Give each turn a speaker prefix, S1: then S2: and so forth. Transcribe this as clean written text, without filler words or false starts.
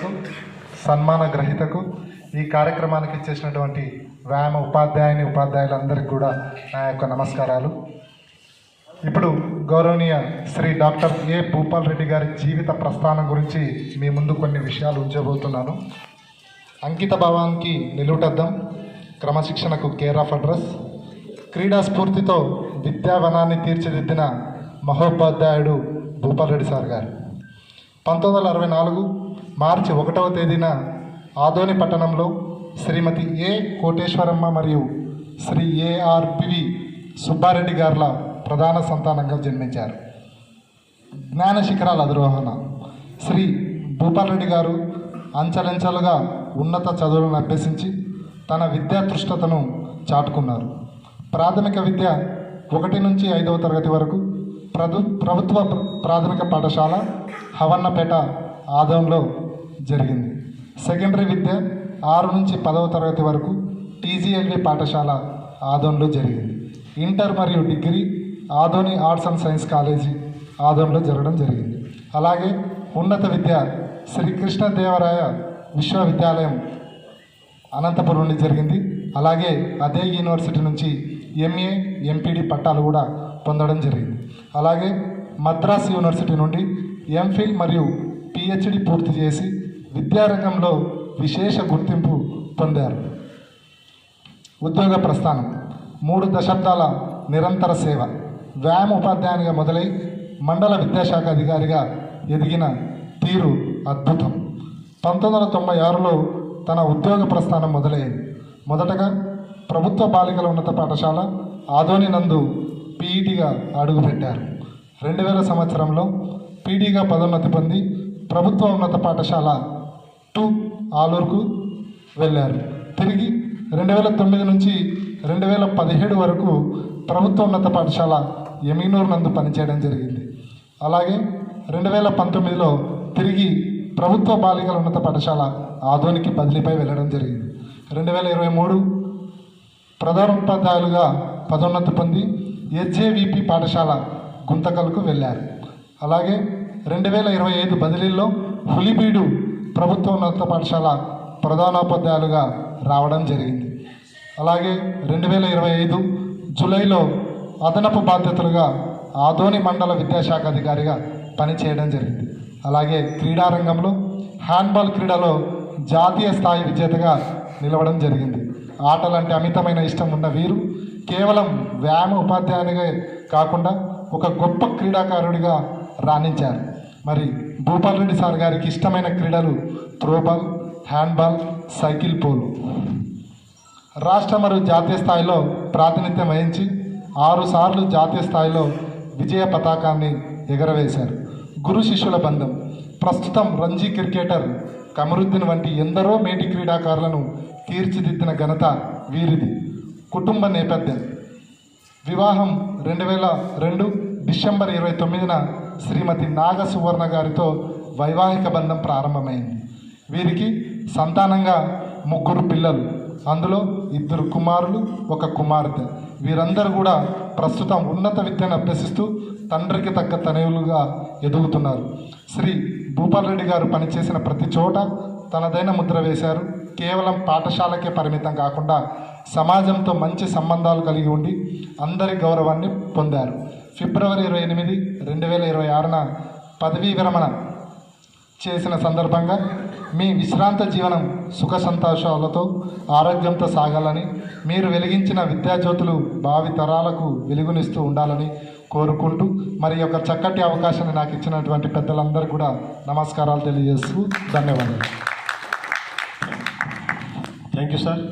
S1: అతిథులకు, సన్మాన గ్రహీతకు, ఈ కార్యక్రమానికి ఇచ్చేసినటువంటి వ్యాయామ ఉపాధ్యాయులందరికీ కూడా నా యొక్క నమస్కారాలు. ఇప్పుడు గౌరవనీయ శ్రీ డాక్టర్ ఏ భూపాల్ రెడ్డి గారి జీవిత ప్రస్థానం గురించి మీ ముందు కొన్ని విషయాలు ఉంచబోతున్నాను. అంకిత భావానికి నిలువుటద్దం, క్రమశిక్షణకు కేర్ ఆఫ్ అడ్రస్, క్రీడా స్ఫూర్తితో విద్యావనాన్ని తీర్చిదిద్దిన మహోపాధ్యాయుడు భూపాల్ రెడ్డి సార్ గారు 1964 మార్చి 1వ తేదీన ఆదోని పట్టణంలో శ్రీమతి ఏ కోటేశ్వరమ్మ మరియు శ్రీ ఏఆర్పివి సుబ్బారెడ్డి గారుల ప్రధాన సంతానంగా జన్మించారు. జ్ఞాన శిఖరాల అధిరోహణ. శ్రీ భూపాల్ రెడ్డి గారు అంచెలంచెలుగా ఉన్నత చదువులను అభ్యసించి తన విద్యా తృష్టతను చాటుకున్నారు. ప్రాథమిక విద్య 1 నుంచి 5వ తరగతి వరకు ప్రభుత్వ ప్రాథమిక పాఠశాల హవన్నపేట ఆదోన్లో జరిగింది. సెకండరీ విద్య 6 నుంచి 10వ తరగతి వరకు టీజీఎల్వి పాఠశాల ఆదోన్లో జరిగింది. ఇంటర్ మరియు degree Adoni arts and science college ఆదోన్లో జరగడం జరిగింది. అలాగే ఉన్నత విద్య శ్రీకృష్ణదేవరాయ విశ్వవిద్యాలయం అనంతపురం నుండి జరిగింది. అలాగే అదే యూనివర్సిటీ నుంచి ఎంఏ ఎంపీడీ పట్టాలు కూడా పొందడం జరిగింది. అలాగే మద్రాస్ యూనివర్సిటీ నుండి ఎంఫిల్ మరియు పిహెచ్డి పూర్తి చేసి విద్యారంగంలో విశేష గుర్తింపు పొందారు. ఉద్యోగ ప్రస్థానం 3 దశాబ్దాల నిరంతర సేవ. వ్యాయామ ఉపాధ్యాయునిగా మొదలై మండల విద్యాశాఖ అధికారిగా ఎదిగిన తీరు అద్భుతం. 1996లో తన ఉద్యోగ ప్రస్థానం మొదలైంది. మొదటగా ప్రభుత్వ బాలికల ఉన్నత పాఠశాల ఆదోని నందు పీఈటీగా అడుగుపెట్టారు. 2000 సంవత్సరంలో పీడీగా పదోన్నతి పొంది ప్రభుత్వ ఉన్నత పాఠశాల 2 ఆలూరుకు వెళ్ళారు. తిరిగి 2009 నుంచి 2017 వరకు ప్రభుత్వ ఉన్నత పాఠశాల ఎమీనూరు నందు పనిచేయడం జరిగింది. అలాగే 2019లో తిరిగి ప్రభుత్వ బాలికల ఉన్నత పాఠశాల ఆదోనికి బదిలీపై వెళ్ళడం జరిగింది. 2023 ప్రధానోపాధ్యాయులుగా పదోన్నతి పొంది ఎస్జేవిపి పాఠశాల గుంతకల్కు వెళ్ళారు. అలాగే 2025 బదిలీల్లో హులిబీడు ప్రభుత్వ ఉన్నత పాఠశాల ప్రధానోపాధ్యాయులుగా రావడం జరిగింది. అలాగే 2025 జూలైలో అదనపు బాధ్యతలుగా ఆదోని మండల విద్యాశాఖ అధికారిగా పనిచేయడం జరిగింది. అలాగే క్రీడారంగంలో హ్యాండ్బాల్ క్రీడలో జాతీయ స్థాయి విజేతగా నిలవడం జరిగింది. ఆటలంటే అమితమైన ఇష్టం ఉన్న వీరు కేవలం వ్యాయామ ఉపాధ్యాయునిగా కాకుండా ఒక గొప్ప క్రీడాకారుడిగా రాణించారు. మరి భూపాల్ రెడ్డి సార్ గారికి ఇష్టమైన క్రీడలు త్రోబాల్, హ్యాండ్బాల్, సైకిల్ పోలు. రాష్ట్ర మరియు జాతీయ స్థాయిలో ప్రాతినిధ్యం వహించి 6 సార్లు జాతీయ స్థాయిలో విజయ పతాకాన్ని ఎగరవేశారు. గురు శిష్యుల బంధం. ప్రస్తుతం రంజీ క్రికెటర్ కమరుద్దీన్ వంటి ఎందరో మేటి క్రీడాకారులను తీర్చిదిద్దిన ఘనత వీరిది. కుటుంబ నేపథ్యం. వివాహం 2002 డిసెంబర్ 29న శ్రీమతి నాగ సువర్ణ గారితో వైవాహిక బంధం ప్రారంభమైంది. వీరికి సంతానంగా 3 పిల్లలు, అందులో 2 కుమారులు, 1 కుమార్తె. వీరందరూ కూడా ప్రస్తుతం ఉన్నత విద్యను అభ్యసిస్తూ తండ్రికి తగ్గ తనయులుగా ఎదుగుతున్నారు. శ్రీ భూపాల్ రెడ్డి గారు పనిచేసిన ప్రతి చోట తనదైన ముద్ర వేశారు. కేవలం పాఠశాలకే పరిమితం కాకుండా సమాజంతో మంచి సంబంధాలు కలిగి ఉండి అందరి గౌరవాన్ని పొందారు. ఫిబ్రవరి 28, 2026న పదవీ విరమణ చేసిన సందర్భంగా మీ విశ్రాంత జీవనం సుఖ సంతోషాలతో ఆరోగ్యంతో సాగాలని, మీరు వెలిగించిన విద్యాజ్యోతులు భావి తరాలకు వెలుగునిస్తూ ఉండాలని కోరుకుంటూ మరి యొక్క చక్కటి అవకాశాన్ని నాకు ఇచ్చినటువంటి పెద్దలందరూ కూడా నమస్కారాలు తెలియజేస్తూ ధన్యవాదాలు.
S2: Thank you sir.